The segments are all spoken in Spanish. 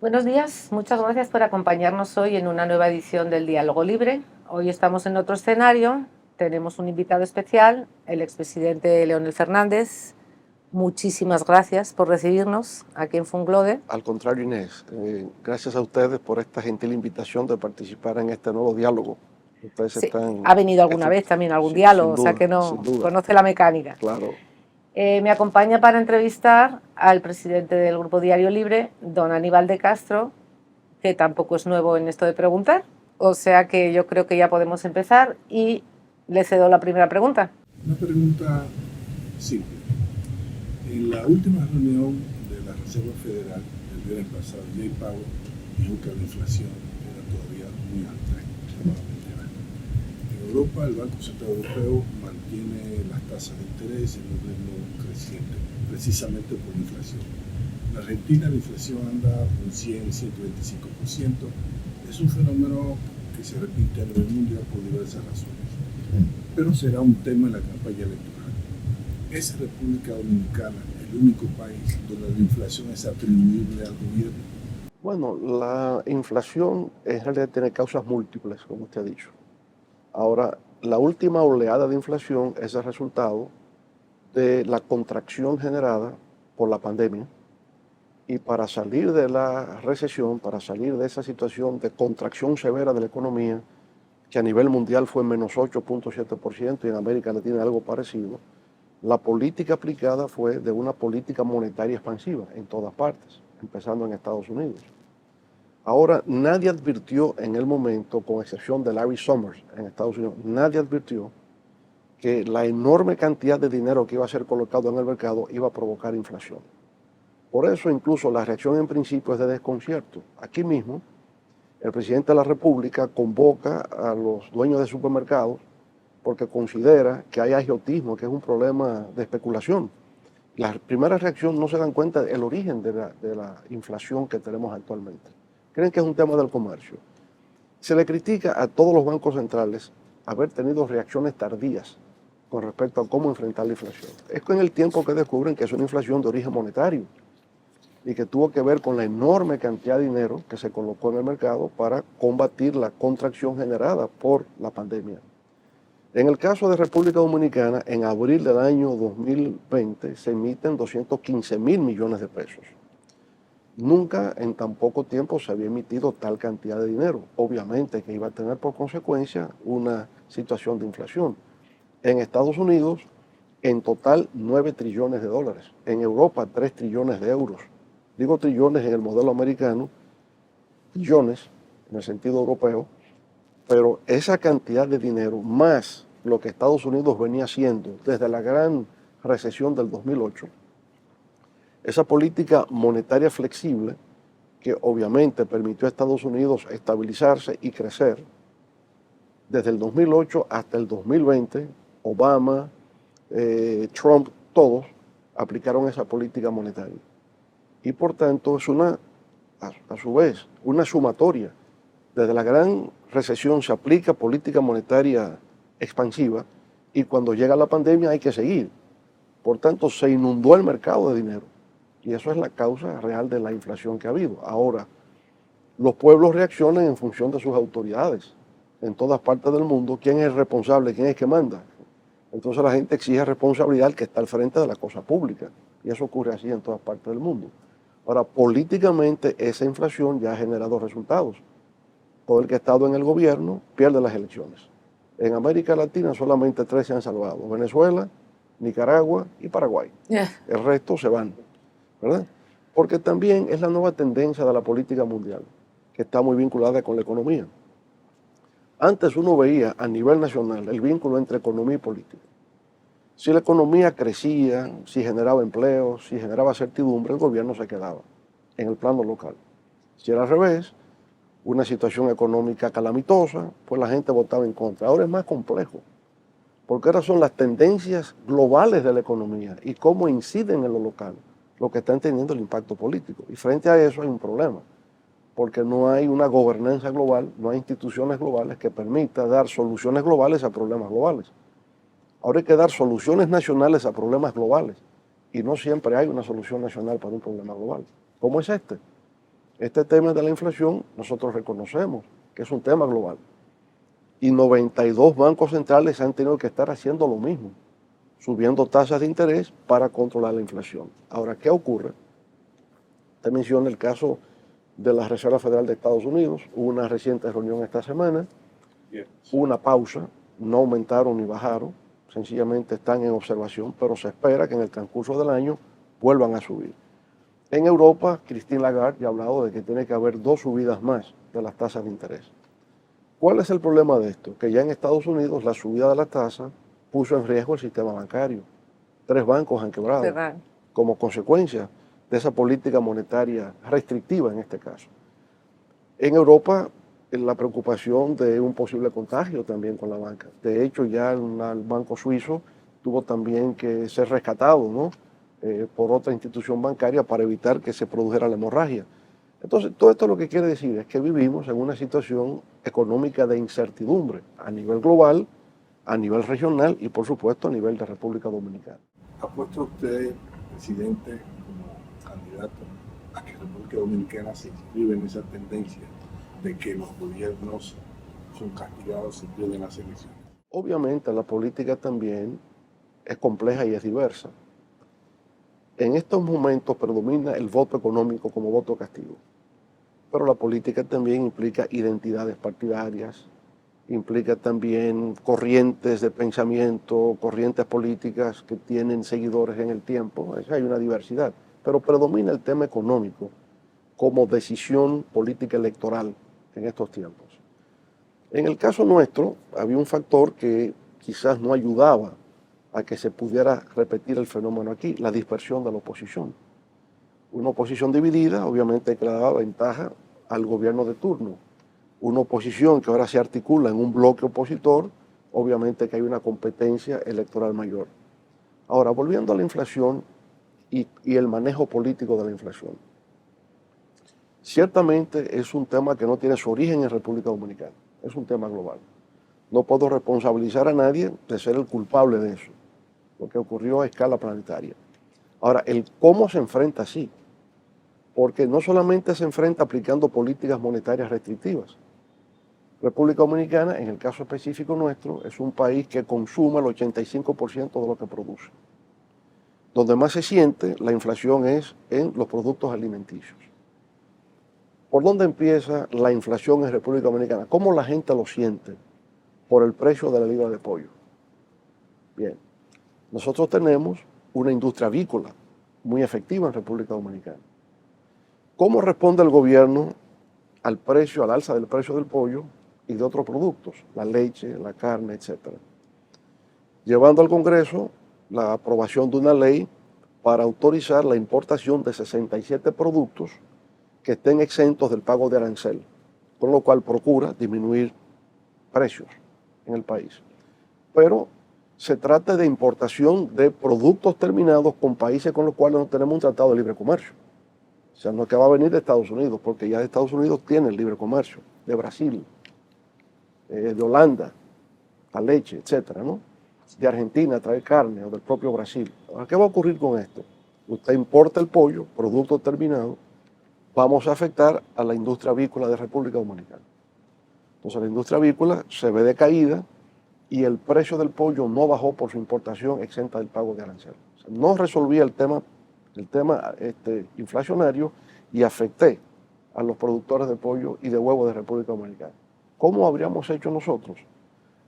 Buenos días, muchas gracias por acompañarnos hoy en una nueva edición del Diálogo Libre. Hoy estamos en otro escenario, tenemos un invitado especial, el expresidente Leonel Fernández. Muchísimas gracias por recibirnos aquí en Funglode. Al contrario, Inés, gracias a ustedes por esta gentil invitación de participar en este nuevo diálogo. Ustedes Sí, están, ha venido alguna vez también a algún sí, diálogo, o sea que sin no duda, conoce la mecánica. claro. Me acompaña para entrevistar al presidente del Grupo Diario Libre, don Aníbal de Castro, que tampoco es nuevo en esto de preguntar. O sea que yo creo que ya podemos empezar y le cedo la primera pregunta. Una pregunta simple. En la última reunión de la Reserva Federal el viernes pasado, Jay Powell dijo que la inflación era todavía muy alta, extremadamente alta. En Europa, el Banco Central Europeo mantiene las tasas de interés en un ritmo creciente, precisamente por la inflación. En Argentina la inflación anda por 100-125%. Es un fenómeno que se repite a nivel mundial por diversas razones, pero será un tema en la campaña electoral. ¿Es República Dominicana el único país donde la inflación es atribuible al gobierno? Bueno, la inflación en realidad tiene causas múltiples, como usted ha dicho. Ahora, la última oleada de inflación es el resultado de la contracción generada por la pandemia. Y para salir de la recesión, para salir de esa situación de contracción severa de la economía, que a nivel mundial fue menos 8,7% y en América Latina algo parecido, la política aplicada fue de una política monetaria expansiva en todas partes, empezando en Estados Unidos. Ahora, nadie advirtió en el momento, con excepción de Larry Summers en Estados Unidos, nadie advirtió que la enorme cantidad de dinero que iba a ser colocado en el mercado iba a provocar inflación. Por eso incluso la reacción en principio es de desconcierto. Aquí mismo, el presidente de la República convoca a los dueños de supermercados porque considera que hay agiotismo, que es un problema de especulación. La primera reacción no se dan cuenta del origen de la inflación que tenemos actualmente. Creen que es un tema del comercio. Se le critica a todos los bancos centrales haber tenido reacciones tardías con respecto a cómo enfrentar la inflación. Es con el tiempo que descubren que es una inflación de origen monetario y que tuvo que ver con la enorme cantidad de dinero que se colocó en el mercado para combatir la contracción generada por la pandemia. En el caso de República Dominicana, en abril del año 2020 se emiten 215 mil millones de pesos. Nunca en tan poco tiempo se había emitido tal cantidad de dinero. Obviamente que iba a tener por consecuencia una situación de inflación. En Estados Unidos, en total 9 trillones de dólares. En Europa, 3 trillones de euros. Digo trillones en el modelo americano, billones en el sentido europeo, pero esa cantidad de dinero, más lo que Estados Unidos venía haciendo desde la gran recesión del 2008, esa política monetaria flexible que obviamente permitió a Estados Unidos estabilizarse y crecer, desde el 2008 hasta el 2020, Obama, Trump, todos aplicaron esa política monetaria. Y por tanto es a su vez, una sumatoria. Desde la gran recesión se aplica política monetaria expansiva y cuando llega la pandemia hay que seguir. Por tanto, se inundó el mercado de dinero y eso es la causa real de la inflación que ha habido. Ahora, los pueblos reaccionan en función de sus autoridades. En todas partes del mundo, ¿quién es el responsable? ¿Quién es que manda? Entonces la gente exige responsabilidad al que está al frente de la cosa pública y eso ocurre así en todas partes del mundo. Ahora, políticamente esa inflación ya ha generado resultados. Todo el que ha estado en el gobierno pierde las elecciones. En América Latina solamente 3 se han salvado: Venezuela, Nicaragua y Paraguay. El resto se van, ¿verdad? Porque también es la nueva tendencia de la política mundial, que está muy vinculada con la economía. Antes uno veía a nivel nacional el vínculo entre economía y política. Si la economía crecía, si generaba empleos, si generaba certidumbre, el gobierno se quedaba en el plano local. Si era al revés, una situación económica calamitosa, pues la gente votaba en contra. Ahora es más complejo, porque ahora son las tendencias globales de la economía y cómo inciden en lo local, lo que están teniendo el impacto político. Y frente a eso hay un problema, porque no hay una gobernanza global, no hay instituciones globales que permita dar soluciones globales a problemas globales. Ahora hay que dar soluciones nacionales a problemas globales y no siempre hay una solución nacional para un problema global. ¿Cómo es este? Este tema de la inflación nosotros reconocemos que es un tema global. Y 92 bancos centrales han tenido que estar haciendo lo mismo, subiendo tasas de interés para controlar la inflación. Ahora, ¿qué ocurre? Te menciono el caso de la Reserva Federal de Estados Unidos. Hubo una reciente reunión esta semana, hubo una pausa, no aumentaron ni bajaron, sencillamente están en observación, pero se espera que en el transcurso del año vuelvan a subir. En Europa, Christine Lagarde ya ha hablado de que tiene que haber 2 subidas más de las tasas de interés. ¿Cuál es el problema de esto? Que ya en Estados Unidos la subida de la tasa puso en riesgo el sistema bancario. 3 bancos han quebrado como consecuencia de esa política monetaria restrictiva en este caso. En Europa, la preocupación de un posible contagio también con la banca. De hecho, ya el banco suizo tuvo también que ser rescatado, ¿no? Por otra institución bancaria para evitar que se produjera la hemorragia. Entonces, todo esto lo que quiere decir es que vivimos en una situación económica de incertidumbre a nivel global, a nivel regional y, por supuesto, a nivel de República Dominicana. ¿Apuesta usted, presidente, como candidato a que República Dominicana se inscribe en esa tendencia de que los gobiernos son castigados si pierden las elecciones? Obviamente, la política también es compleja y es diversa. En estos momentos predomina el voto económico como voto castigo. Pero la política también implica identidades partidarias, implica también corrientes de pensamiento, corrientes políticas que tienen seguidores en el tiempo. Hay una diversidad, pero predomina el tema económico como decisión política electoral en estos tiempos. En el caso nuestro, había un factor que quizás no ayudaba a que se pudiera repetir el fenómeno aquí, la dispersión de la oposición. Una oposición dividida, obviamente, que le daba ventaja al gobierno de turno. Una oposición que ahora se articula en un bloque opositor, obviamente que hay una competencia electoral mayor. Ahora, volviendo a la inflación y el manejo político de la inflación. Ciertamente es un tema que no tiene su origen en República Dominicana, es un tema global. No puedo responsabilizar a nadie de ser el culpable de eso, lo que ocurrió a escala planetaria. Ahora, el cómo se enfrenta, sí, porque no solamente se enfrenta aplicando políticas monetarias restrictivas. República Dominicana, en el caso específico nuestro, es un país que consume el 85% de lo que produce. Donde más se siente la inflación es en los productos alimenticios. ¿Por dónde empieza la inflación en República Dominicana? ¿Cómo la gente lo siente? Por el precio de la libra de pollo. Bien, nosotros tenemos una industria avícola muy efectiva en República Dominicana. ¿Cómo responde el gobierno al precio, al alza del precio del pollo y de otros productos, la leche, la carne, etcétera? Llevando al Congreso la aprobación de una ley para autorizar la importación de 67 productos que estén exentos del pago de arancel, con lo cual procura disminuir precios en el país. Pero se trata de importación de productos terminados con países con los cuales no tenemos un tratado de libre comercio. O sea, no es que va a venir de Estados Unidos, porque ya de Estados Unidos tiene el libre comercio, de Brasil, de Holanda, la leche, etcétera, ¿no? De Argentina trae carne o del propio Brasil. Ahora, ¿qué va a ocurrir con esto? Usted importa el pollo, producto terminado, vamos a afectar a la industria avícola de República Dominicana. Entonces la industria avícola se ve decaída y el precio del pollo no bajó por su importación exenta del pago de arancel. O sea, no resolvía el tema inflacionario y afecté a los productores de pollo y de huevo de República Dominicana. ¿Cómo habríamos hecho nosotros?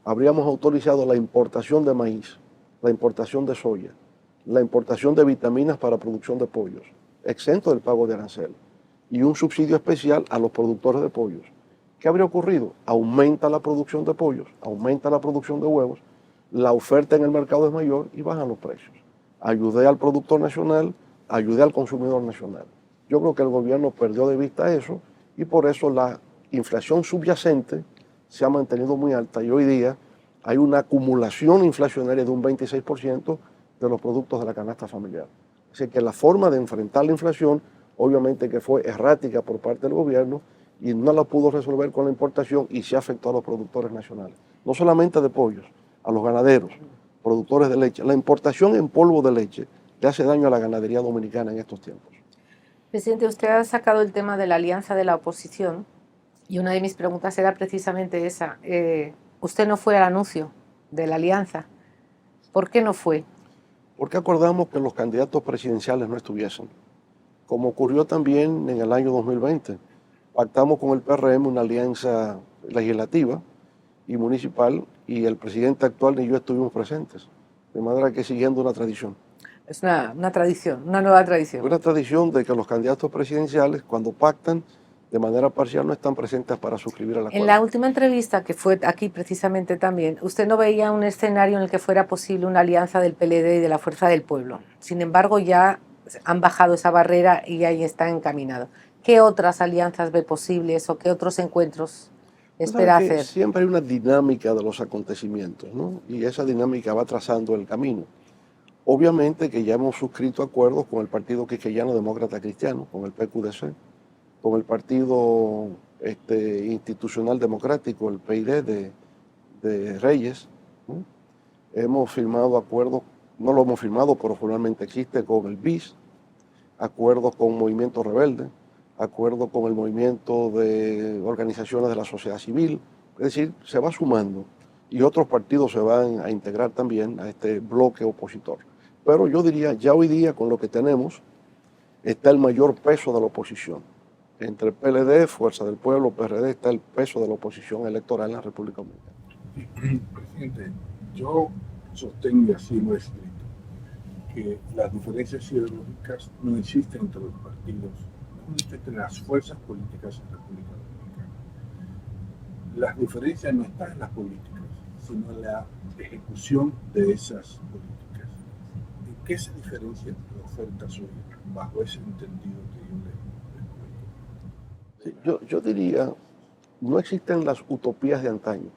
Habríamos autorizado la importación de maíz, la importación de soya, la importación de vitaminas para producción de pollos, exento del pago de arancel, y un subsidio especial a los productores de pollos. ¿Qué habría ocurrido? Aumenta la producción de pollos, aumenta la producción de huevos, la oferta en el mercado es mayor y bajan los precios. Ayudé al productor nacional, ayudé al consumidor nacional. Yo creo que el gobierno perdió de vista eso y por eso la inflación subyacente se ha mantenido muy alta y hoy día hay una acumulación inflacionaria de un 26% de los productos de la canasta familiar. Así que la forma de enfrentar la inflación obviamente que fue errática por parte del gobierno y no la pudo resolver con la importación y se afectó a los productores nacionales. No solamente de pollos, a los ganaderos, productores de leche. La importación en polvo de leche le hace daño a la ganadería dominicana en estos tiempos. Presidente, usted ha sacado el tema de la alianza de la oposición y una de mis preguntas era precisamente esa. Usted no fue al anuncio de la alianza. ¿Por qué no fue? Porque acordamos que los candidatos presidenciales no estuviesen, como ocurrió también en el año 2020. Pactamos con el PRM una alianza legislativa y municipal y el presidente actual y yo estuvimos presentes, de manera que siguiendo una tradición. Es una tradición, una nueva tradición. Una tradición de que los candidatos presidenciales, cuando pactan de manera parcial, no están presentes para suscribir al acuerdo. En la última entrevista, que fue aquí precisamente también, usted no veía un escenario en el que fuera posible una alianza del PLD y de la Fuerza del Pueblo. Sin embargo, ya han bajado esa barrera y ahí está encaminado. ¿Qué otras alianzas ve posibles o qué otros encuentros espera hacer? Siempre hay una dinámica de los acontecimientos, ¿no? Y esa dinámica va trazando el camino. Obviamente que ya hemos suscrito acuerdos con el Partido Quisqueyano Demócrata Cristiano, con el PQDC, con el Partido Institucional Democrático, el PID de Reyes, ¿no? Hemos firmado acuerdos, no lo hemos firmado, pero formalmente existe, con el BIS, acuerdos con Movimiento Rebelde, acuerdos con el movimiento de organizaciones de la sociedad civil, es decir, se va sumando y otros partidos se van a integrar también a este bloque opositor. Pero yo diría, ya hoy día con lo que tenemos está el mayor peso de la oposición. Entre PLD, Fuerza del Pueblo, PRD, está el peso de la oposición electoral en la República Dominicana. Presidente, yo sostengo y así lo he escrito, que las diferencias ideológicas no existen entre los partidos, no existen entre las fuerzas políticas en la República Dominicana. Las diferencias no están en las políticas, sino en la ejecución de esas políticas. ¿En qué se diferencia la oferta suya bajo ese entendido que yo le Yo diría, no existen las utopías de antaño,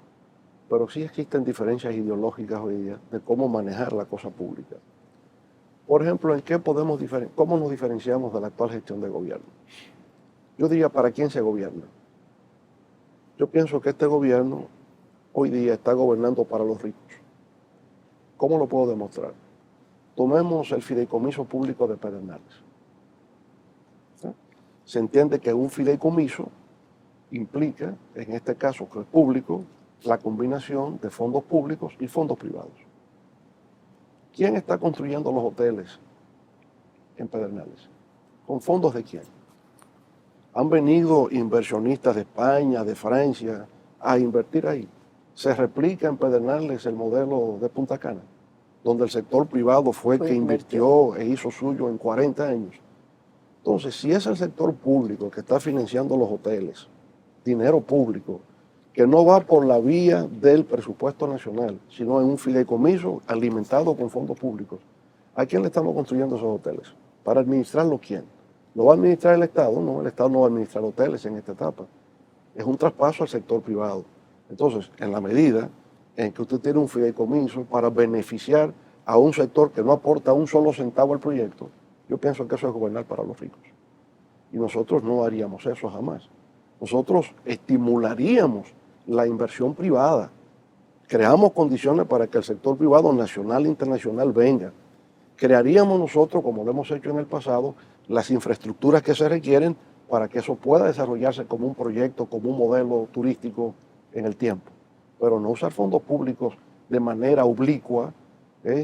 pero sí existen diferencias ideológicas hoy día de cómo manejar la cosa pública. Por ejemplo, ¿en qué cómo nos diferenciamos de la actual gestión de gobierno? Yo diría, ¿para quién se gobierna? Yo pienso que este gobierno hoy día está gobernando para los ricos. ¿Cómo lo puedo demostrar? Tomemos el fideicomiso público de Pedernales. Se entiende que un fideicomiso implica, en este caso que es público, la combinación de fondos públicos y fondos privados. ¿Quién está construyendo los hoteles en Pedernales? ¿Con fondos de quién? Han venido inversionistas de España, de Francia, a invertir ahí. Se replica en Pedernales el modelo de Punta Cana, donde el sector privado fue el que invirtió e hizo suyo en 40 años. Entonces, si es el sector público que está financiando los hoteles, dinero público, que no va por la vía del presupuesto nacional, sino en un fideicomiso alimentado con fondos públicos, ¿a quién le estamos construyendo esos hoteles? ¿Para administrarlo quién? ¿Lo va a administrar el Estado? No, el Estado no va a administrar hoteles en esta etapa. Es un traspaso al sector privado. Entonces, en la medida en que usted tiene un fideicomiso para beneficiar a un sector que no aporta un solo centavo al proyecto, yo pienso que eso es gobernar para los ricos. Y nosotros no haríamos eso jamás. Nosotros estimularíamos la inversión privada. Creamos condiciones para que el sector privado nacional e internacional venga. Crearíamos nosotros, como lo hemos hecho en el pasado, las infraestructuras que se requieren para que eso pueda desarrollarse como un proyecto, como un modelo turístico en el tiempo. Pero no usar fondos públicos de manera oblicua,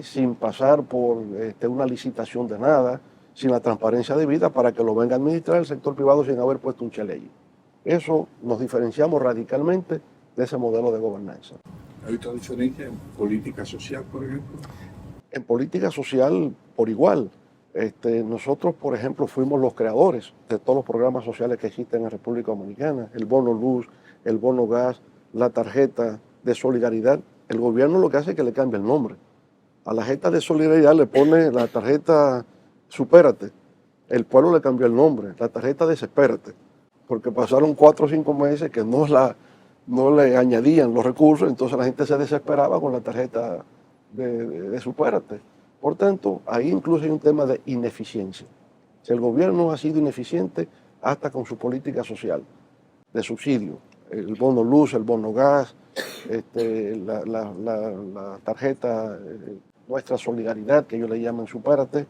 sin pasar por una licitación de nada, sin la transparencia debida para que lo venga a administrar el sector privado sin haber puesto un chele allí. Eso nos diferenciamos radicalmente de ese modelo de gobernanza. ¿Hay otra diferencia en política social, por ejemplo? En política social, por igual. Nosotros, por ejemplo, fuimos los creadores de todos los programas sociales que existen en la República Dominicana, el bono luz, el bono gas, la tarjeta de solidaridad. El gobierno lo que hace es que le cambia el nombre. A la tarjeta de solidaridad le pone la tarjeta Supérate. El pueblo le cambió el nombre, la tarjeta Desespérate, porque pasaron 4 o 5 meses que no le añadían los recursos, entonces la gente se desesperaba con la tarjeta de Supérate. Por tanto, ahí incluso hay un tema de ineficiencia. Si el gobierno ha sido ineficiente hasta con su política social, de subsidio, el bono luz, el bono gas, la tarjeta Nuestra Solidaridad, que ellos le llaman Supérate,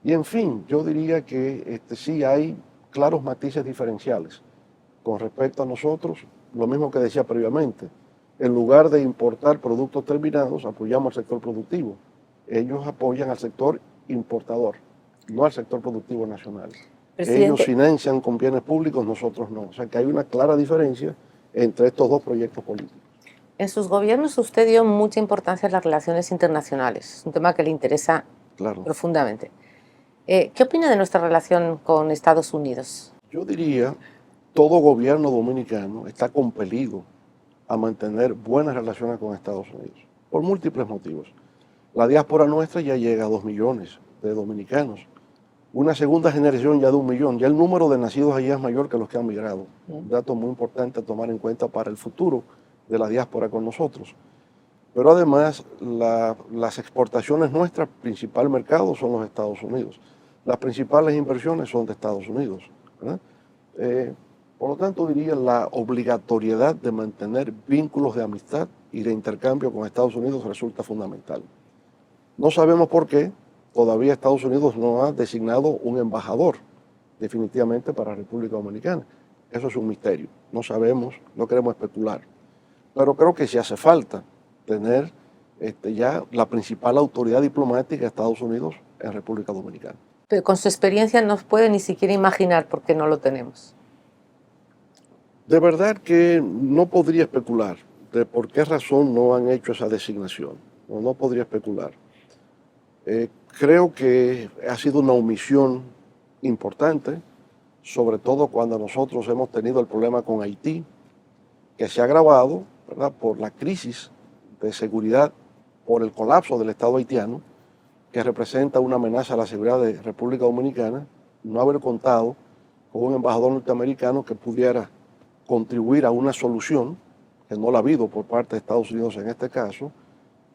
Y en fin, yo diría que sí hay claros matices diferenciales con respecto a nosotros, lo mismo que decía previamente. En lugar de importar productos terminados, apoyamos al sector productivo. Ellos apoyan al sector importador, no al sector productivo nacional. Ellos Presidente, financian con bienes públicos, nosotros no. O sea que hay una clara diferencia entre estos dos proyectos políticos. en sus gobiernos usted dio mucha importancia a las relaciones internacionales, es un tema que le interesa Claro. profundamente. ¿Qué opina de nuestra relación con Estados Unidos? Yo diría, todo gobierno dominicano está compelido a mantener buenas relaciones con Estados Unidos, por múltiples motivos. La diáspora nuestra ya llega a 2 millones de dominicanos. Una segunda generación ya de 1 millón. Ya el número de nacidos allá es mayor que los que han migrado. Un dato muy importante a tomar en cuenta para el futuro de la diáspora con nosotros. Pero además, las exportaciones nuestras, principal mercado son los Estados Unidos. Las principales inversiones son de Estados Unidos, ¿verdad? Por lo tanto, diría la obligatoriedad de mantener vínculos de amistad y de intercambio con Estados Unidos resulta fundamental. No sabemos por qué, todavía Estados Unidos no ha designado un embajador definitivamente para la República Dominicana. Eso es un misterio, no sabemos, no queremos especular. Pero creo que sí hace falta tener ya la principal autoridad diplomática de Estados Unidos en República Dominicana. Pero con su experiencia no puede ni siquiera imaginar por qué no lo tenemos. De verdad que no podría especular de por qué razón no han hecho esa designación. No podría especular. Creo que ha sido una omisión importante, sobre todo cuando nosotros hemos tenido el problema con Haití, que se ha agravado, ¿verdad?, por la crisis de seguridad, por el colapso del Estado haitiano, que representa una amenaza a la seguridad de República Dominicana, no haber contado con un embajador norteamericano que pudiera contribuir a una solución, que no la ha habido por parte de Estados Unidos en este caso,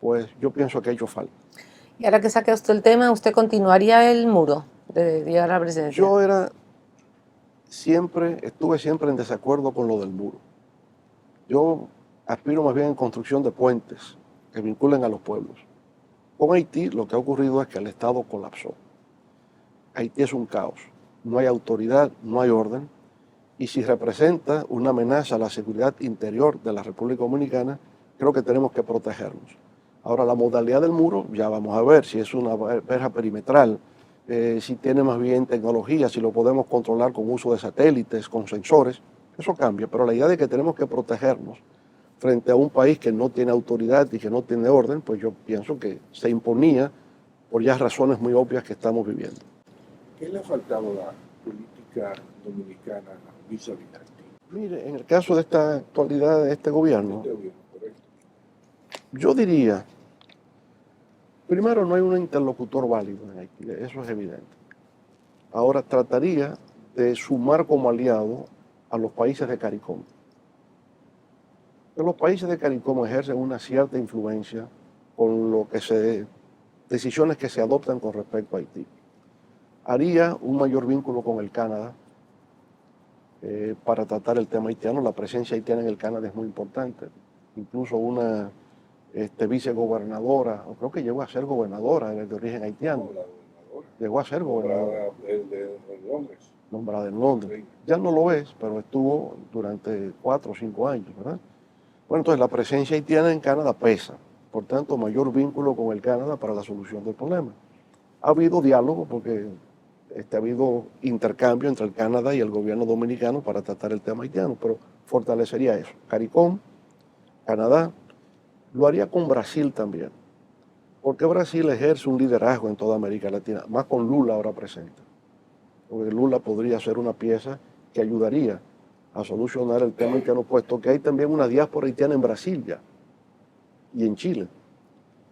pues yo pienso que ha hecho falta. Y ahora que saque usted el tema, ¿usted continuaría el muro de llegar a la presidencia? Yo estuve siempre en desacuerdo con lo del muro. Yo aspiro más bien en construcción de puentes que vinculen a los pueblos. Con Haití lo que ha ocurrido es que el Estado colapsó. Haití es un caos, no hay autoridad, no hay orden, y si representa una amenaza a la seguridad interior de la República Dominicana, creo que tenemos que protegernos. Ahora, la modalidad del muro, ya vamos a ver si es una verja perimetral, si tiene más bien tecnología, si lo podemos controlar con uso de satélites, con sensores, eso cambia, pero la idea de que tenemos que protegernos frente a un país que no tiene autoridad y que no tiene orden, pues yo pienso que se imponía por ya razones muy obvias que estamos viviendo. ¿Qué le ha faltado a la política dominicana vis-a-vis Haití? Mire, en el caso de esta actualidad de este gobierno, Correcto. yo diría, primero no hay un interlocutor válido en Haití, eso es evidente. Ahora trataría de sumar como aliado a los países de CARICOM. Los países de CARICOM ejercen una cierta influencia con decisiones que se adoptan con respecto a Haití. Haría un mayor vínculo con el Canadá para tratar el tema haitiano. La presencia haitiana en el Canadá es muy importante. Incluso una vicegobernadora, o creo que llegó a ser gobernadora de origen haitiano. Llegó a ser gobernadora. De Londres. Nombrada en Londres. Ya no lo es, pero estuvo durante 4 o 5 años, ¿verdad? Bueno, entonces la presencia haitiana en Canadá pesa. Por tanto, mayor vínculo con el Canadá para la solución del problema. Ha habido diálogo porque ha habido intercambio entre el Canadá y el gobierno dominicano para tratar el tema haitiano, pero fortalecería eso. CARICOM, Canadá, lo haría con Brasil también, porque Brasil ejerce un liderazgo en toda América Latina, más con Lula ahora presente, porque Lula podría ser una pieza que ayudaría a solucionar el tema haitiano, puesto que hay también una diáspora haitiana en Brasil ya y en Chile.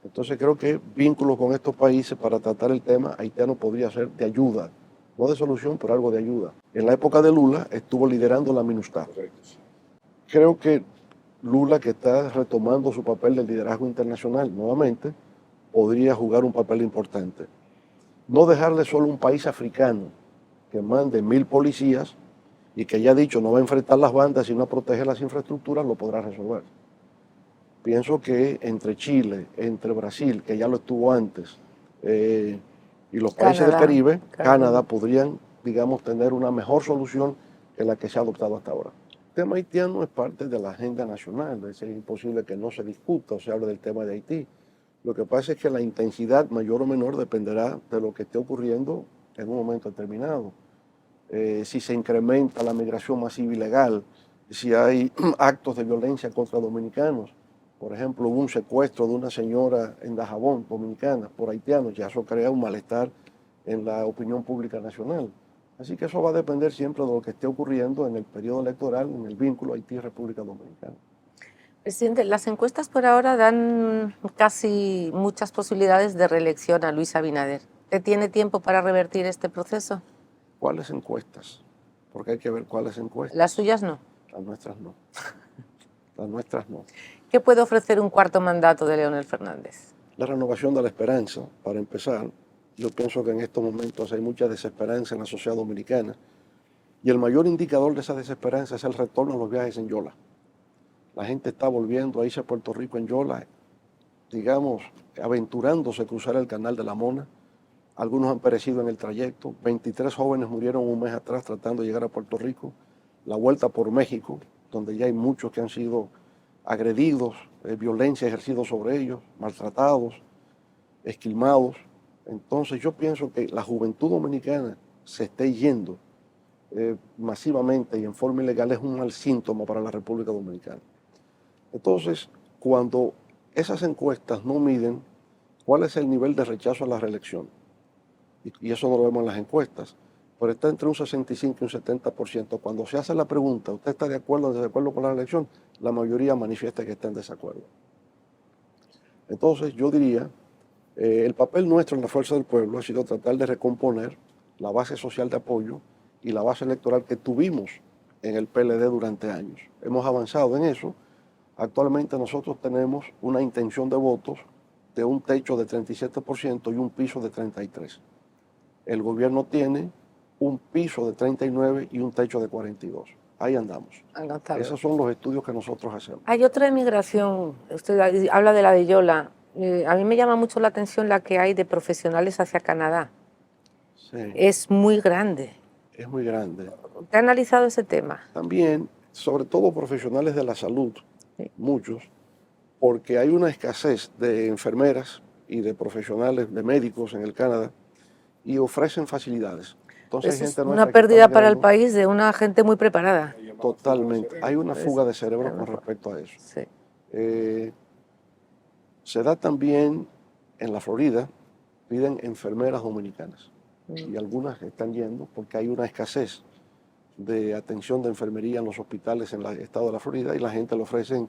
Entonces creo que vínculos con estos países para tratar el tema haitiano podría ser de ayuda, no de solución, pero algo de ayuda. En la época de Lula estuvo liderando la MINUSTAH. Creo que Lula, que está retomando su papel de liderazgo internacional nuevamente, podría jugar un papel importante. No dejarle solo un país africano que mande 1000 policías y que ya ha dicho no va a enfrentar las bandas sino a proteger las infraestructuras, lo podrá resolver. Pienso que entre Chile, entre Brasil, que ya lo estuvo antes, y los países del Caribe, Canadá. Canadá, podrían, digamos, tener una mejor solución que la que se ha adoptado hasta ahora. El tema haitiano es parte de la agenda nacional, es imposible que no se discuta o se hable del tema de Haití. Lo que pasa es que la intensidad mayor o menor dependerá de lo que esté ocurriendo en un momento determinado. Si se incrementa la migración masiva ilegal, si hay actos de violencia contra dominicanos. Por ejemplo, hubo un secuestro de una señora en Dajabón, dominicana, por haitianos, ya eso crea un malestar en la opinión pública nacional. Así que eso va a depender siempre de lo que esté ocurriendo en el periodo electoral, en el vínculo Haití-República Dominicana. Presidente, las encuestas por ahora dan casi muchas posibilidades de reelección a Luis Abinader. ¿Usted tiene tiempo para revertir este proceso? ¿Cuáles encuestas? Porque hay que ver cuáles encuestas. Las suyas no. Las nuestras no. Las nuestras no. ¿Qué puede ofrecer un cuarto mandato de Leonel Fernández? La renovación de la esperanza, para empezar. Yo pienso que en estos momentos hay mucha desesperanza en la sociedad dominicana y el mayor indicador de esa desesperanza es el retorno a los viajes en yola. La gente está volviendo a irse a Puerto Rico en yola, digamos, aventurándose a cruzar el canal de la Mona. Algunos han perecido en el trayecto. 23 jóvenes murieron un mes atrás tratando de llegar a Puerto Rico. La vuelta por México, donde ya hay muchos que han sido agredidos, violencia ejercida sobre ellos, maltratados, esquilmados. Entonces yo pienso que la juventud dominicana se esté yendo masivamente y en forma ilegal es un mal síntoma para la República Dominicana. Entonces, cuando esas encuestas no miden cuál es el nivel de rechazo a la reelección, y eso no lo vemos en las encuestas, pero está entre un 65 y un 70%. Cuando se hace la pregunta, ¿usted está de acuerdo o en desacuerdo con la reelección? La mayoría manifiesta que está en desacuerdo. Entonces yo diría, el papel nuestro en la Fuerza del Pueblo ha sido tratar de recomponer la base social de apoyo y la base electoral que tuvimos en el PLD durante años. Hemos avanzado en eso. Actualmente nosotros tenemos una intención de votos de un techo de 37% y un piso de 33%. El gobierno tiene un piso de 39% y un techo de 42%. Ahí andamos. Esos son los estudios que nosotros hacemos. Hay otra emigración, usted habla de la de Yola. A mí me llama mucho la atención la que hay de profesionales hacia Canadá. Sí. Es muy grande. Es muy grande. ¿Usted ha analizado ese tema? También, sobre todo profesionales de la salud, sí, muchos, porque hay una escasez de enfermeras y de profesionales, de médicos en el Canadá, y ofrecen facilidades. Entonces, es una pérdida para el país de una gente muy preparada. Totalmente. Hay una fuga de cerebro con respecto a eso. Sí. Se da también en la Florida, piden enfermeras dominicanas. Y algunas están yendo porque hay una escasez de atención de enfermería en los hospitales en el estado de la Florida y la gente le ofrecen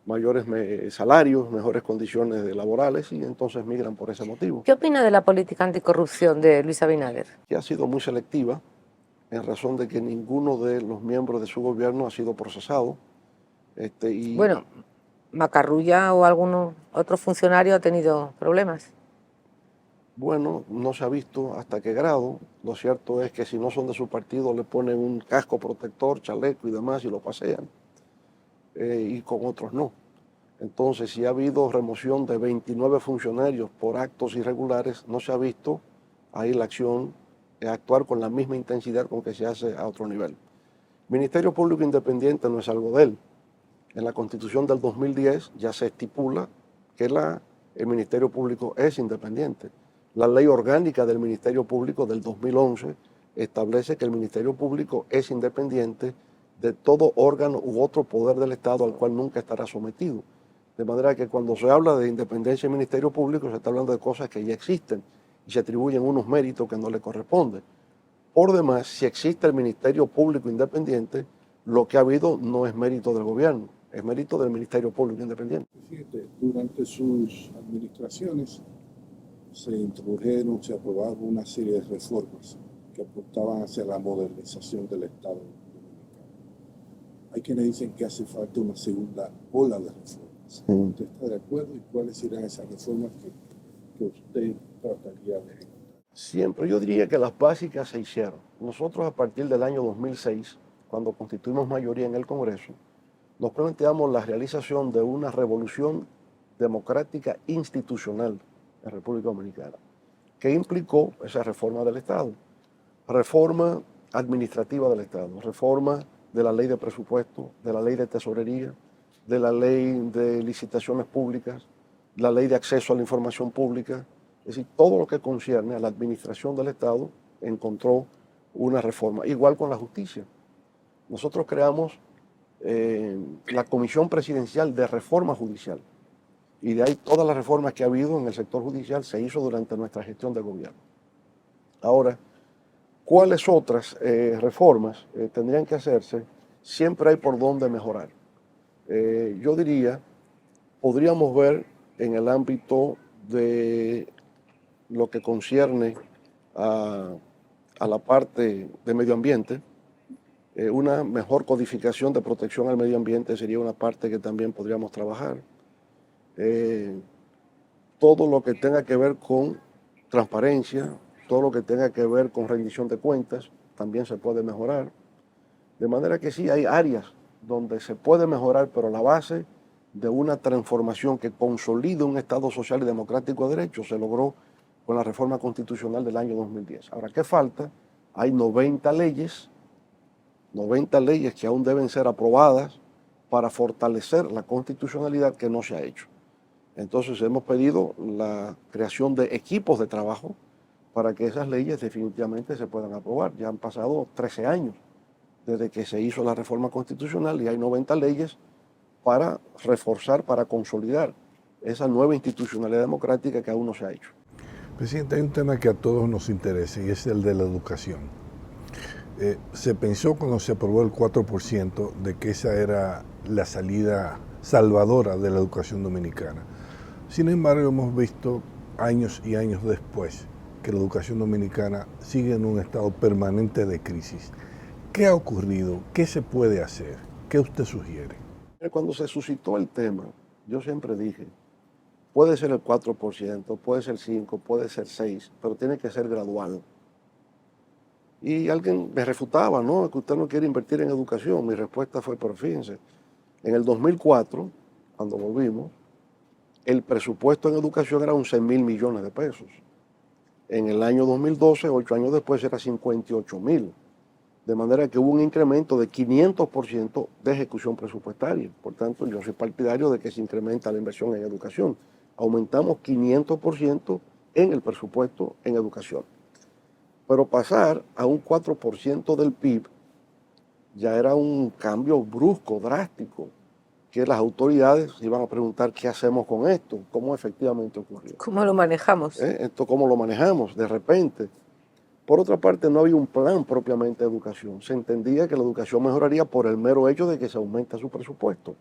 mayores salarios, mejores condiciones laborales y entonces migran por ese motivo. ¿Qué opina de la política anticorrupción de Luis Abinader? Que ha sido muy selectiva en razón de que ninguno de los miembros de su gobierno ha sido procesado. Bueno, Macarrulla o algún otro funcionario ha tenido problemas. Bueno, no se ha visto hasta qué grado. Lo cierto es que si no son de su partido le ponen un casco protector, chaleco y demás y lo pasean. Y con otros no. Entonces, si ha habido remoción de 29 funcionarios por actos irregulares, no se ha visto ahí la acción actuar con la misma intensidad con que se hace a otro nivel. Ministerio Público Independiente no es algo de él. En la Constitución del 2010 ya se estipula que el Ministerio Público es independiente. La ley orgánica del Ministerio Público del 2011 establece que el Ministerio Público es independiente de todo órgano u otro poder del Estado al cual nunca estará sometido. De manera que cuando se habla de independencia del Ministerio Público se está hablando de cosas que ya existen y se atribuyen unos méritos que no le corresponden. Por demás, si existe el Ministerio Público Independiente, lo que ha habido no es mérito del gobierno, es mérito del Ministerio Público Independiente. Fíjate, durante sus administraciones se introdujeron, se aprobaron una serie de reformas que apuntaban hacia la modernización del Estado dominicano. Hay quienes dicen que hace falta una segunda ola de reformas. Sí. ¿Usted está de acuerdo? ¿Y cuáles serán esas reformas que usted trataría de ejecutar? Siempre, yo diría que las básicas se hicieron. Nosotros a partir del año 2006, cuando constituimos mayoría en el Congreso, nos planteamos la realización de una revolución democrática institucional en República Dominicana. que implicó esa reforma del Estado. Reforma administrativa del Estado, reforma de la ley de presupuesto, de la ley de tesorería, de la ley de licitaciones públicas, la ley de acceso a la información pública. Es decir, todo lo que concierne a la administración del Estado encontró una reforma. Igual con la justicia. Nosotros creamos la Comisión Presidencial de Reforma Judicial. Y de ahí todas las reformas que ha habido en el sector judicial se hizo durante nuestra gestión de gobierno. Ahora, ¿cuáles otras reformas tendrían que hacerse? Siempre hay por dónde mejorar. Yo diría, podríamos ver en el ámbito de lo que concierne a la parte de medio ambiente, una mejor codificación de protección al medio ambiente sería una parte que también podríamos trabajar. Todo lo que tenga que ver con transparencia, todo lo que tenga que ver con rendición de cuentas, también se puede mejorar. De manera que sí, hay áreas donde se puede mejorar, pero la base de una transformación que consolide un Estado social y democrático de derecho se logró con la reforma constitucional del año 2010. Ahora, ¿qué falta? Hay 90 leyes que aún deben ser aprobadas para fortalecer la constitucionalidad que no se ha hecho. Entonces hemos pedido la creación de equipos de trabajo para que esas leyes definitivamente se puedan aprobar. Ya han pasado 13 años desde que se hizo la reforma constitucional y hay 90 leyes para reforzar, para consolidar esa nueva institucionalidad democrática que aún no se ha hecho. Presidente, hay un tema que a todos nos interesa y es el de la educación. Se pensó cuando se aprobó el 4% de que esa era la salida salvadora de la educación dominicana. Sin embargo, hemos visto años y años después que la educación dominicana sigue en un estado permanente de crisis. ¿Qué ha ocurrido? ¿Qué se puede hacer? ¿Qué usted sugiere? Cuando se suscitó el tema, yo siempre dije, puede ser el 4%, puede ser 5%, puede ser 6%, pero tiene que ser gradual. Y alguien me refutaba, no, que usted no quiere invertir en educación. Mi respuesta fue, pero fíjense, en el 2004, cuando volvimos, el presupuesto en educación era 11.000 millones de pesos. En el año 2012, 8 años después, era 58.000. De manera que hubo un incremento de 500% de ejecución presupuestaria. Por tanto, yo soy partidario de que se incrementa la inversión en educación. Aumentamos 500% en el presupuesto en educación. Pero pasar a un 4% del PIB ya era un cambio brusco, drástico, que las autoridades iban a preguntar qué hacemos con esto, cómo efectivamente ocurrió. ¿Cómo lo manejamos? Esto cómo lo manejamos de repente. Por otra parte, no había un plan propiamente de educación. Se entendía que la educación mejoraría por el mero hecho de que se aumenta su presupuesto.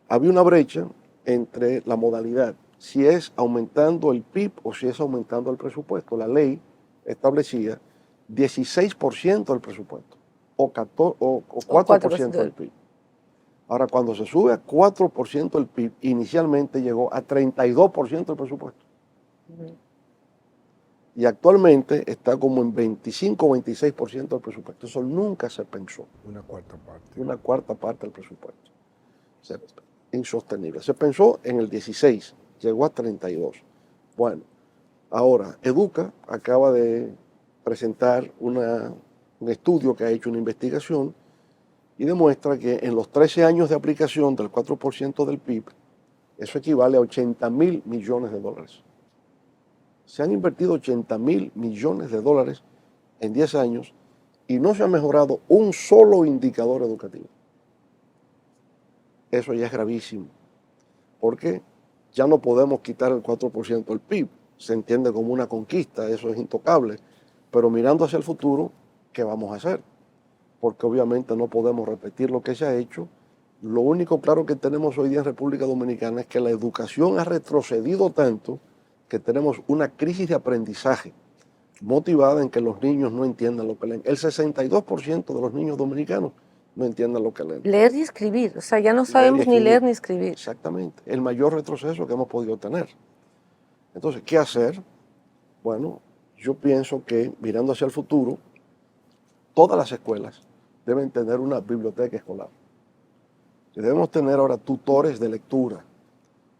Había una brecha entre la modalidad, si es aumentando el PIB o si es aumentando el presupuesto. La ley establecía 16% del presupuesto o 4% del PIB. Ahora, cuando se sube a 4% del PIB, inicialmente llegó a 32% del presupuesto. Y actualmente está como en 25 o 26% del presupuesto. Eso nunca se pensó. Una cuarta parte. Una cuarta parte del presupuesto. O sea, insostenible. Se pensó en el 16, llegó a 32. Bueno, ahora, Educa acaba de presentar un estudio que ha hecho una investigación y demuestra que en los 13 años de aplicación del 4% del PIB, eso equivale a 80.000 millones de dólares. Se han invertido 80.000 millones de dólares en 10 años y no se ha mejorado un solo indicador educativo. Eso ya es gravísimo, porque ya no podemos quitar el 4% del PIB. Se entiende como una conquista, eso es intocable. Pero mirando hacia el futuro, ¿qué vamos a hacer? Porque obviamente no podemos repetir lo que se ha hecho. Lo único claro que tenemos hoy día en República Dominicana es que la educación ha retrocedido tanto que tenemos una crisis de aprendizaje motivada en que los niños no entiendan lo que leen. El 62% de los niños dominicanos no entienden lo que leen. Leer y escribir, o sea, ya no sabemos ni leer ni escribir. Exactamente, el mayor retroceso que hemos podido tener. Entonces, ¿qué hacer? Bueno, yo pienso que mirando hacia el futuro, todas las escuelas deben tener una biblioteca escolar. Debemos tener ahora tutores de lectura,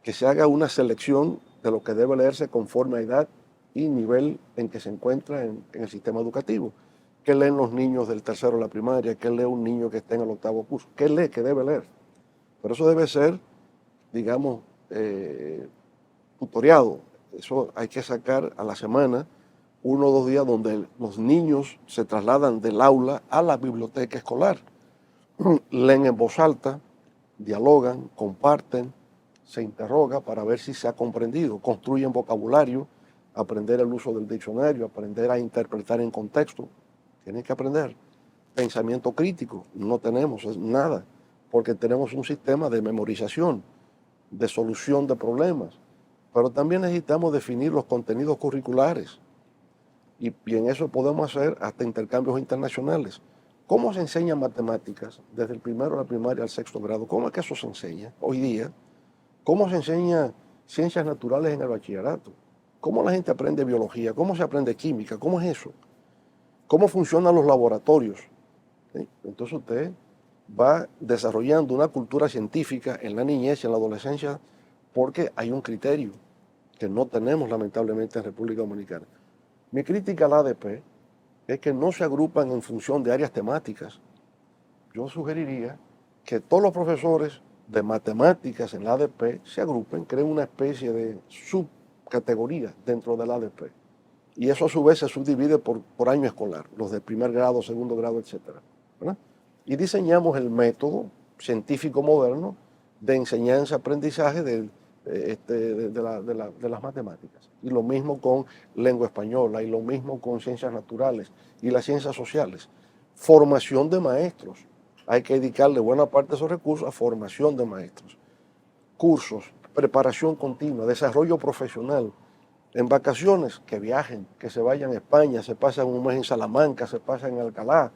que se haga una selección de lo que debe leerse conforme a edad y nivel en que se encuentra en el sistema educativo. ¿Qué leen los niños del tercero de la primaria? ¿Qué lee un niño que está en el octavo curso? ¿Qué lee? ¿Qué debe leer? Pero eso debe ser, digamos, tutoriado. Eso hay que sacar a la semana 1 o 2 días donde los niños se trasladan del aula a la biblioteca escolar. Leen en voz alta, dialogan, comparten, se interroga para ver si se ha comprendido, construyen vocabulario, aprender el uso del diccionario, aprender a interpretar en contexto. Tienen que aprender. Pensamiento crítico, no tenemos nada, porque tenemos un sistema de memorización, de solución de problemas, pero también necesitamos definir los contenidos curriculares y en eso podemos hacer hasta intercambios internacionales. ¿Cómo se enseñan matemáticas desde el primero de la primaria al sexto grado? ¿Cómo es que eso se enseña hoy día? ¿Cómo se enseña ciencias naturales en el bachillerato? ¿Cómo la gente aprende biología? ¿Cómo se aprende química? ¿Cómo es eso? ¿Cómo funcionan los laboratorios? ¿Sí? Entonces usted va desarrollando una cultura científica en la niñez y en la adolescencia porque hay un criterio que no tenemos lamentablemente en República Dominicana. Mi crítica al ADP es que no se agrupan en función de áreas temáticas. Yo sugeriría que todos los profesores de matemáticas en la ADP se agrupen, creen una especie de subcategoría dentro del ADP. Y eso a su vez se subdivide por año escolar, los de primer grado, segundo grado, etc. ¿Verdad? Y diseñamos el método científico moderno de enseñanza-aprendizaje de las matemáticas. Y lo mismo con lengua española, y lo mismo con ciencias naturales y las ciencias sociales. Formación de maestros. Hay que dedicarle buena parte de esos recursos a formación de maestros. Cursos, preparación continua, desarrollo profesional. En vacaciones, que viajen, que se vayan a España, se pasan un mes en Salamanca, se pasan en Alcalá,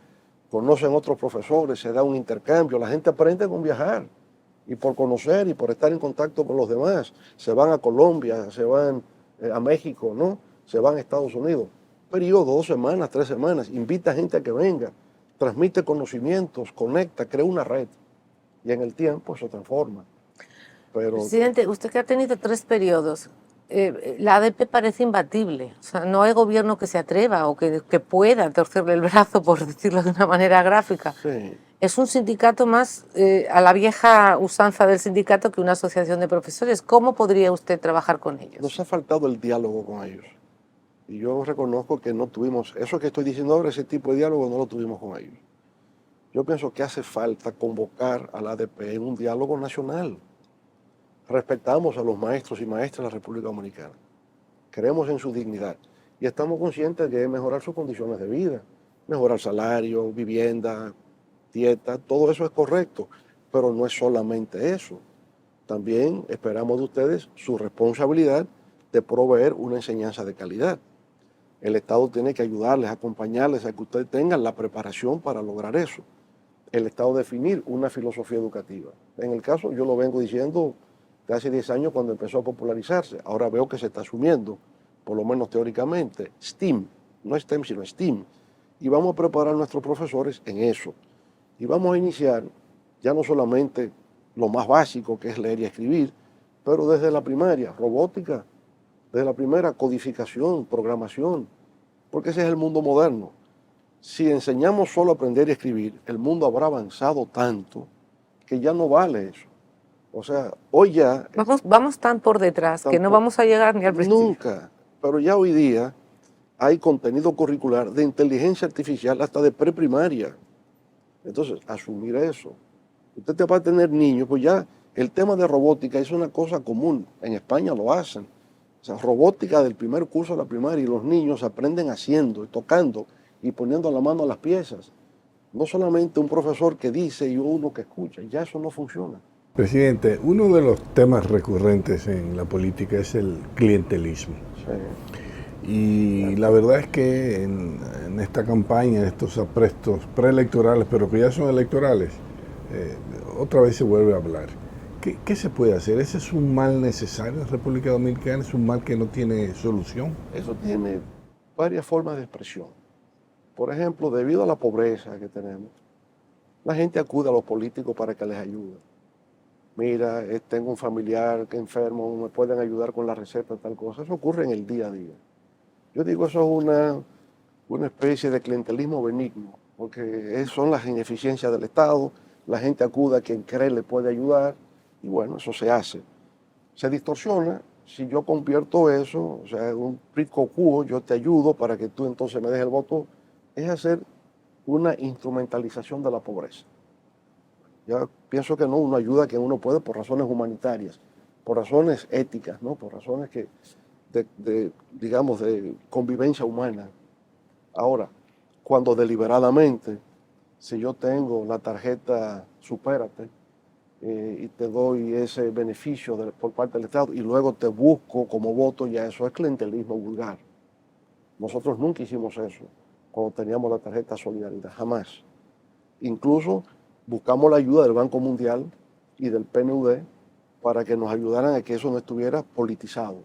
conocen otros profesores, se da un intercambio, la gente aprende con viajar y por conocer y por estar en contacto con los demás. Se van a Colombia, se van a México, ¿no? Se van a Estados Unidos. Periodo, 2 semanas, 3 semanas, invita a gente a que venga, transmite conocimientos, conecta, crea una red y en el tiempo se transforma. Pero, Presidente, usted que ha tenido 3 periodos, la ADP parece imbatible. O sea, no hay gobierno que se atreva o que pueda torcerle el brazo, por decirlo de una manera gráfica. sí, Es un sindicato más a la vieja usanza del sindicato que una asociación de profesores. ¿Cómo podría usted trabajar con ellos? nos ha faltado el diálogo con ellos. Y yo reconozco que no tuvimos, eso que estoy diciendo ahora, ese tipo de diálogo no lo tuvimos con ellos. Yo pienso que hace falta convocar a la ADP en un diálogo nacional. Respetamos a los maestros y maestras de la República Dominicana. Creemos en su dignidad y estamos conscientes de mejorar sus condiciones de vida, mejorar salario, vivienda, dieta, todo eso es correcto, pero no es solamente eso. También esperamos de ustedes su responsabilidad de proveer una enseñanza de calidad. El Estado tiene que ayudarles, acompañarles a que ustedes tengan la preparación para lograr eso. El Estado definir una filosofía educativa. En el caso, yo lo vengo diciendo de hace 10 años cuando empezó a popularizarse. Ahora veo que se está asumiendo, por lo menos teóricamente, STEAM, no STEM, sino STEAM. Y vamos a preparar a nuestros profesores en eso. Y vamos a iniciar ya no solamente lo más básico, que es leer y escribir, pero desde la primaria, robótica, desde la primera codificación, programación, porque ese es el mundo moderno. Si enseñamos solo a aprender y escribir, el mundo habrá avanzado tanto que ya no vale eso. O sea, hoy ya... Vamos tan por detrás que no vamos a llegar ni al principio. Nunca, pero ya hoy día hay contenido curricular de inteligencia artificial hasta de preprimaria. Entonces, asumir eso. Usted te va a tener niños, pues ya el tema de robótica es una cosa común. En España lo hacen. O sea, robótica del primer curso de la primaria y los niños aprenden haciendo, tocando y poniendo la mano a las piezas. No solamente un profesor que dice y uno que escucha. Ya eso no funciona. Presidente, uno de los temas recurrentes en la política es el clientelismo. Sí. Y la verdad es que en esta campaña, en estos aprestos preelectorales, pero que ya son electorales, otra vez se vuelve a hablar. ¿Qué se puede hacer? ¿Ese es un mal necesario en República Dominicana? ¿Es un mal que no tiene solución? Eso tiene varias formas de expresión. Por ejemplo, debido a la pobreza que tenemos, la gente acude a los políticos para que les ayuden. Mira, tengo un familiar que enfermo, me pueden ayudar con la receta, tal cosa. Eso ocurre en el día a día. Yo digo eso es una especie de clientelismo benigno, porque son las ineficiencias del Estado, la gente acude a quien cree le puede ayudar, y bueno, eso se hace. Se distorsiona si yo convierto eso, o sea, un quid pro quo, yo te ayudo para que tú entonces me des el voto, es hacer una instrumentalización de la pobreza. Yo pienso que no, uno ayuda a quien uno puede por razones humanitarias, por razones éticas, ¿no? Por razones digamos, de convivencia humana. Ahora, cuando deliberadamente, si yo tengo la tarjeta Supérate y te doy ese beneficio por parte del Estado y luego te busco como voto, ya eso es clientelismo vulgar. Nosotros nunca hicimos eso cuando teníamos la tarjeta Solidaridad, jamás. Incluso buscamos la ayuda del Banco Mundial y del PNUD para que nos ayudaran a que eso no estuviera politizado.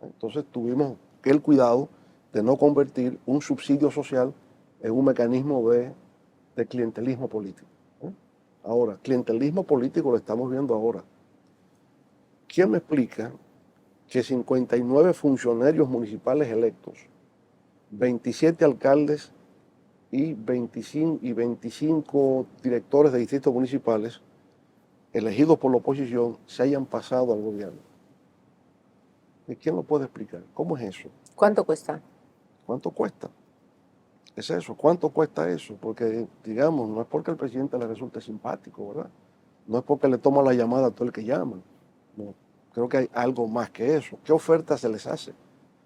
Entonces tuvimos el cuidado de no convertir un subsidio social en un mecanismo de clientelismo político. Ahora, clientelismo político lo estamos viendo ahora. ¿Quién me explica que 59 funcionarios municipales electos, 27 alcaldes y 25 directores de distritos municipales elegidos por la oposición se hayan pasado al gobierno? ¿Y quién lo puede explicar? ¿Cómo es eso? ¿Cuánto cuesta? ¿Cuánto cuesta? Es eso, ¿cuánto cuesta eso? Porque, digamos, no es porque el presidente le resulte simpático, ¿verdad? No es porque le toma la llamada a todo el que llama. No, creo que hay algo más que eso. ¿Qué oferta se les hace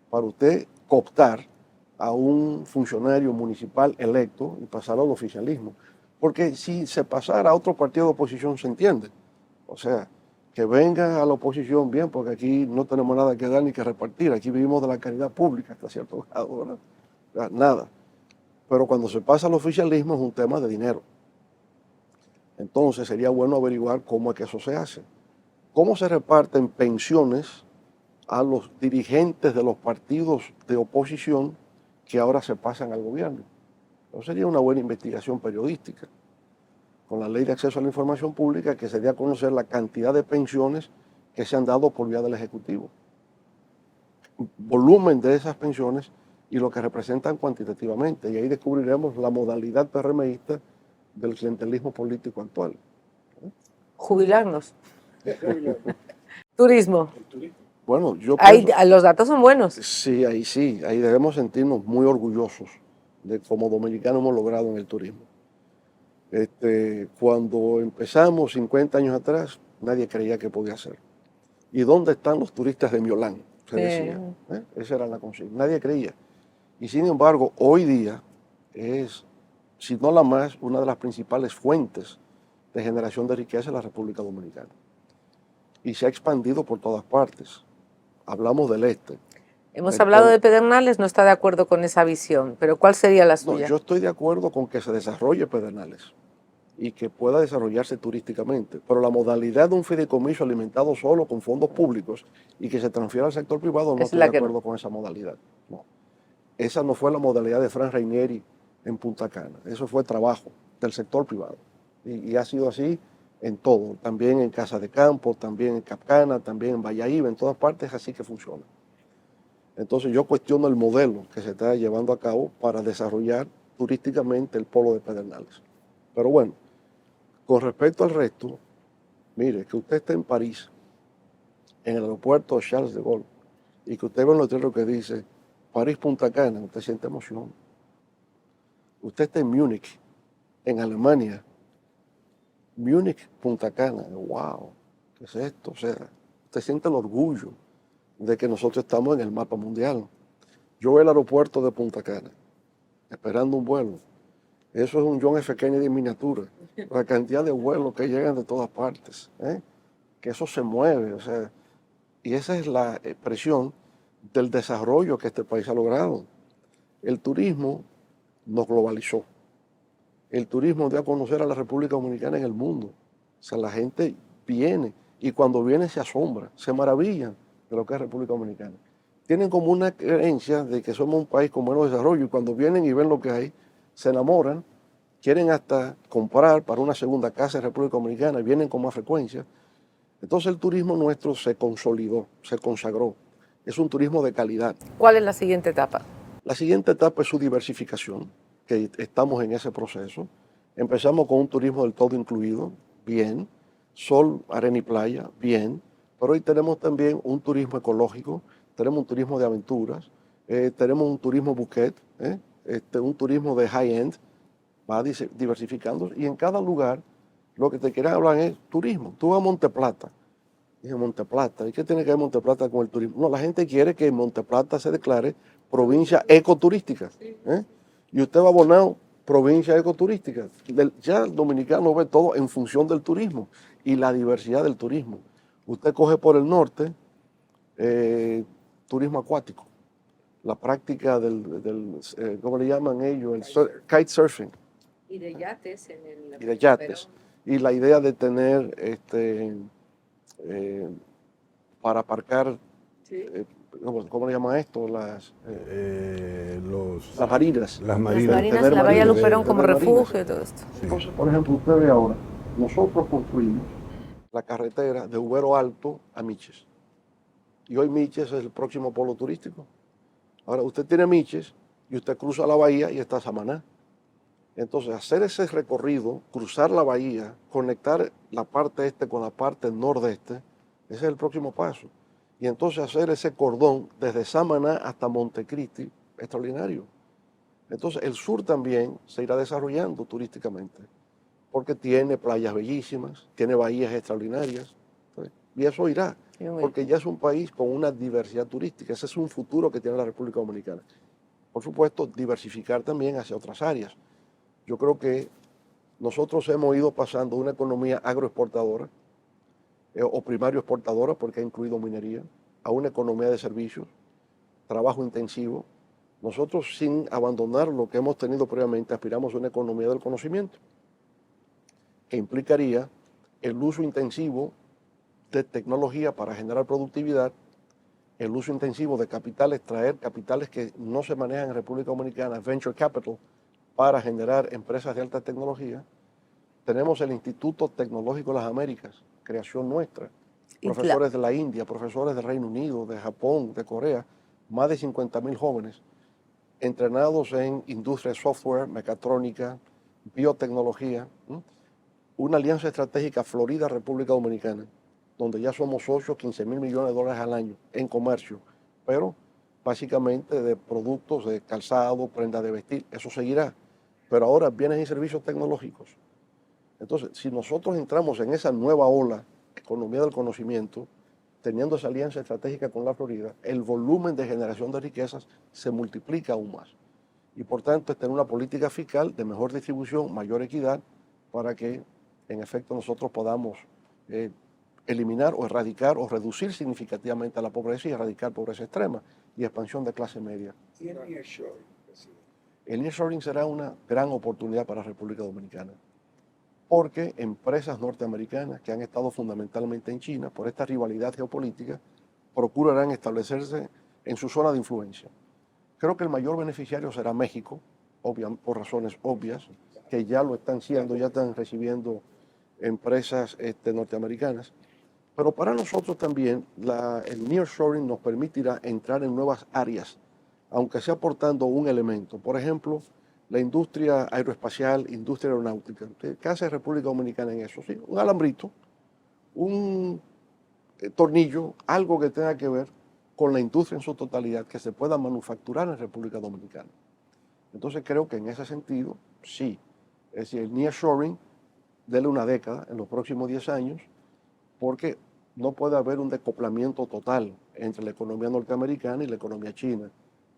para usted cooptar a un funcionario municipal electo y pasarlo al oficialismo? Porque si se pasara a otro partido de oposición, se entiende. O sea, que venga a la oposición bien, porque aquí no tenemos nada que dar ni que repartir. Aquí vivimos de la caridad pública hasta cierto grado, ¿verdad? O sea, nada. Pero cuando se pasa al oficialismo es un tema de dinero. Entonces sería bueno averiguar cómo es que eso se hace. ¿Cómo se reparten pensiones a los dirigentes de los partidos de oposición que ahora se pasan al gobierno? Eso sería una buena investigación periodística, con la ley de acceso a la información pública, que sería conocer la cantidad de pensiones que se han dado por vía del Ejecutivo, volumen de esas pensiones y lo que representan cuantitativamente. Y ahí descubriremos la modalidad PRMista del clientelismo político actual. Jubilarnos. Turismo. Bueno, yo Ahí, pienso, los datos son buenos. sí, ahí debemos sentirnos muy orgullosos de como dominicanos hemos logrado en el turismo. Cuando empezamos 50 años atrás, nadie creía que podía ser. ¿Y dónde están los turistas de Miolán? Se decía. Esa era la consigna. Nadie creía. Y sin embargo, hoy día es, si no la más, una de las principales fuentes de generación de riqueza en la República Dominicana. Y se ha expandido por todas partes. Hablamos del este. Hemos hablado de Pedernales, no está de acuerdo con esa visión, pero ¿cuál sería la suya? No, yo estoy de acuerdo con que se desarrolle Pedernales y que pueda desarrollarse turísticamente, pero la modalidad de un fideicomiso alimentado solo con fondos públicos y que se transfiera al sector privado, no estoy de acuerdo con esa modalidad. No. Esa no fue la modalidad de Fran Reinieri en Punta Cana, eso fue trabajo del sector privado y ha sido así en todo, también en Casa de Campo, también en Capcana, también en Valladolid, en todas partes así que funciona. Entonces yo cuestiono el modelo que se está llevando a cabo para desarrollar turísticamente el polo de Pedernales. Pero bueno, con respecto al resto, mire, que usted esté en París, en el aeropuerto Charles de Gaulle, y que usted ve un letrero que dice París-Punta Cana, usted siente emoción. Usted está en Múnich, en Alemania, Múnich-Punta Cana, wow, ¿qué es esto? O sea, usted siente el orgullo de que nosotros estamos en el mapa mundial. Yo voy al aeropuerto de Punta Cana, esperando un vuelo. Eso es un John F. Kennedy en miniatura. La cantidad de vuelos que llegan de todas partes, que eso se mueve. O sea, y esa es la expresión del desarrollo que este país ha logrado. El turismo nos globalizó. El turismo dio a conocer a la República Dominicana en el mundo. O sea, la gente viene y cuando viene se asombra, se maravillan de lo que es República Dominicana. Tienen como una creencia de que somos un país con menos desarrollo y cuando vienen y ven lo que hay, se enamoran, quieren hasta comprar para una segunda casa en República Dominicana y vienen con más frecuencia. Entonces el turismo nuestro se consolidó, se consagró. es un turismo de calidad. ¿Cuál es la siguiente etapa? La siguiente etapa es su diversificación, que estamos en ese proceso. Empezamos con un turismo del todo incluido, bien, sol, arena y playa, bien, pero hoy tenemos también un turismo ecológico, tenemos un turismo de aventuras, tenemos un turismo bouquet, un turismo de high-end, va diversificando, y en cada lugar lo que te quieren hablar es turismo. Tú vas a Monteplata, dije Monteplata, ¿y qué tiene que ver Monteplata con el turismo? No, la gente quiere que Monteplata se declare provincia ecoturística. Y usted va a Bonao, provincia ecoturística. Ya el dominicano ve todo en función del turismo y la diversidad del turismo. Usted coge por el norte turismo acuático, la práctica ¿cómo le llaman ellos? Kite surfing. Y de yates en el... Y de yates. Y la idea de tener para aparcar, Sí. ¿cómo le llaman esto? Las marinas. Las Las marinas. marinas, tener la Bahía marinas, Luperón como tener marinas. refugio y todo esto. Entonces, por ejemplo, usted ve ahora, nosotros construimos la carretera de Ubero Alto a Miches. Y hoy Miches es el próximo polo turístico. Ahora, usted tiene Miches y usted cruza la bahía y está Samaná. Entonces, hacer ese recorrido, cruzar la bahía, conectar la parte este con la parte nordeste, ese es el próximo paso. Y entonces hacer ese cordón desde Samaná hasta Montecristi, extraordinario. Entonces, el sur también se irá desarrollando turísticamente, porque tiene playas bellísimas, tiene bahías extraordinarias, ¿sí? Y eso irá, porque ya es un país con una diversidad turística. Ese es un futuro que tiene la República Dominicana. Por supuesto, diversificar también hacia otras áreas. Yo creo que nosotros hemos ido pasando de una economía agroexportadora o primario exportadora, porque ha incluido minería, a una economía de servicios, trabajo intensivo. Nosotros, sin abandonar lo que hemos tenido previamente, aspiramos a una economía del conocimiento, que implicaría el uso intensivo de tecnología para generar productividad, el uso intensivo de capitales, traer capitales que no se manejan en República Dominicana, venture capital, para generar empresas de alta tecnología. Tenemos el Instituto Tecnológico de las Américas, creación nuestra, profesores de la India, profesores del Reino Unido, de Japón, de Corea, más de 50.000 jóvenes entrenados en industria de software, mecatrónica, biotecnología. Una alianza estratégica Florida-República Dominicana, donde ya somos socios, 15.000 millones de dólares al año en comercio, pero básicamente de productos de calzado, prendas de vestir, eso seguirá. Pero ahora bienes y servicios tecnológicos. Entonces, si nosotros entramos en esa nueva ola, economía del conocimiento, teniendo esa alianza estratégica con la Florida, el volumen de generación de riquezas se multiplica aún más. Y por tanto, es tener una política fiscal de mejor distribución, mayor equidad, para que en efecto nosotros podamos eliminar o erradicar o reducir significativamente la pobreza y erradicar pobreza extrema y expansión de clase media. ¿Y el nearshoring, presidente? El nearshoring será una gran oportunidad para la República Dominicana, porque empresas norteamericanas que han estado fundamentalmente en China por esta rivalidad geopolítica procurarán establecerse en su zona de influencia. Creo que el mayor beneficiario será México, por razones obvias, que ya lo están siendo, ya están recibiendo empresas norteamericanas. Pero para nosotros también el nearshoring nos permitirá entrar en nuevas áreas, aunque sea aportando un elemento. Por ejemplo, la industria aeroespacial, industria aeronáutica. ¿Qué hace República Dominicana en eso? Sí, un alambrito, un tornillo, algo que tenga que ver con la industria en su totalidad, que se pueda manufacturar en República Dominicana. Entonces creo que en ese sentido, sí. Es decir, el nearshoring, dele una década, en los próximos 10 años, porque no puede haber un decoplamiento total entre la economía norteamericana y la economía china.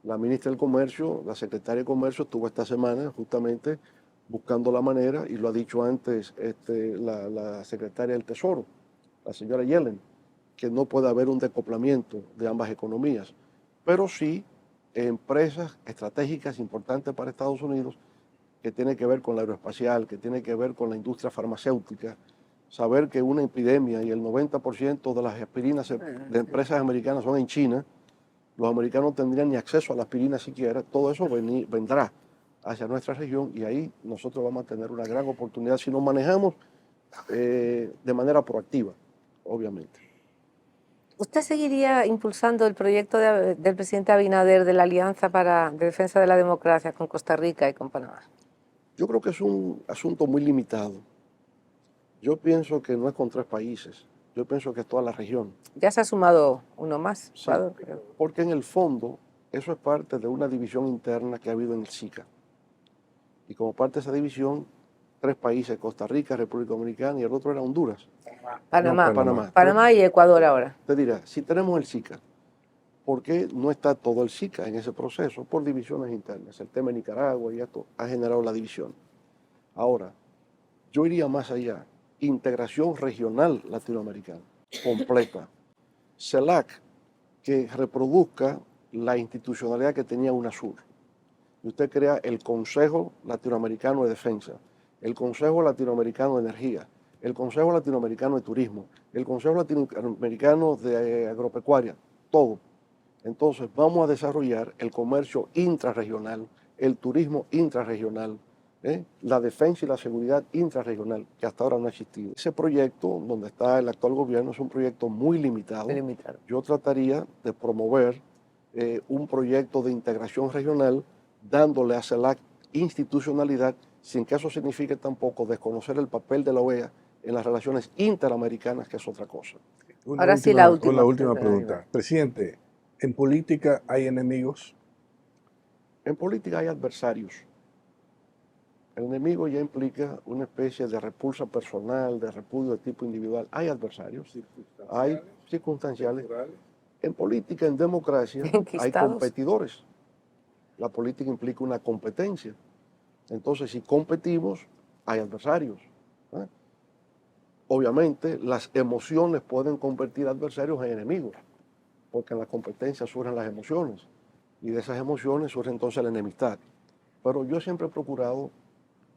La ministra del Comercio, la secretaria de Comercio, estuvo esta semana justamente buscando la manera, y lo ha dicho antes la secretaria del Tesoro, la señora Yellen, que no puede haber un decoplamiento de ambas economías, pero sí empresas estratégicas importantes para Estados Unidos que tienen que ver con la aeroespacial, que tienen que ver con la industria farmacéutica. Saber que una epidemia y el 90% de las aspirinas de empresas americanas son en China, los americanos no tendrían ni acceso a la aspirina siquiera, todo eso vendrá hacia nuestra región, y ahí nosotros vamos a tener una gran oportunidad si nos manejamos de manera proactiva, obviamente. ¿Usted seguiría impulsando el proyecto del presidente Abinader de la Alianza de Defensa de la Democracia con Costa Rica y con Panamá? Yo creo que es un asunto muy limitado. Yo pienso que no es con 3 países, yo pienso que es toda la región. Ya se ha sumado uno más, Sí, Ecuador, creo. porque en el fondo eso es parte de una división interna que ha habido en el SICA. Y como parte de esa división, 3 países, Costa Rica, República Dominicana y el otro era Honduras. Panamá, No, Panamá. Panamá y Ecuador ahora. Te dirá, si tenemos el SICA, ¿por qué no está todo el SICA en ese proceso? Por divisiones internas. El tema de Nicaragua y esto ha generado la división. Ahora, yo iría más allá. Integración regional latinoamericana, completa. CELAC, que reproduzca la institucionalidad que tenía UNASUR. Y usted crea el Consejo Latinoamericano de Defensa, el Consejo Latinoamericano de Energía, el Consejo Latinoamericano de Turismo, el Consejo Latinoamericano de Agropecuaria, todo. Entonces vamos a desarrollar el comercio intrarregional, el turismo intrarregional, la defensa y la seguridad intrarregional, que hasta ahora no ha existido. Ese proyecto, donde está el actual gobierno, es un proyecto muy limitado. Yo trataría de promover un proyecto de integración regional, dándole a CELAC institucionalidad, sin que eso signifique tampoco desconocer el papel de la OEA en las relaciones interamericanas, que es otra cosa. Ahora sí, la última. Una última pregunta. Presidente, ¿en política hay enemigos? En política hay adversarios. El enemigo ya implica una especie de repulsa personal, de repudio de tipo individual. Hay adversarios, hay circunstanciales. En política, en democracia, hay competidores. La política implica una competencia. Entonces, si competimos, hay adversarios. Obviamente, las emociones pueden convertir adversarios en enemigos, porque en la competencia surgen las emociones, y de esas emociones surge entonces la enemistad. Pero yo siempre he procurado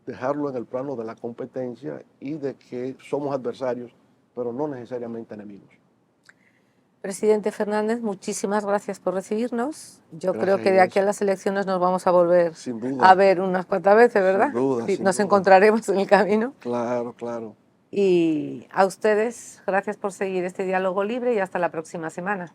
dejarlo en el plano de la competencia y de que somos adversarios, pero no necesariamente enemigos. Presidente Fernández, muchísimas gracias por recibirnos. Yo Gracias, creo que de aquí a las elecciones nos vamos a volver Sin duda. a ver unas cuantas veces, ¿verdad? Sin duda, Sí, sin nos duda. encontraremos en el camino. Claro, claro. Y a ustedes, gracias por seguir este diálogo libre y hasta la próxima semana.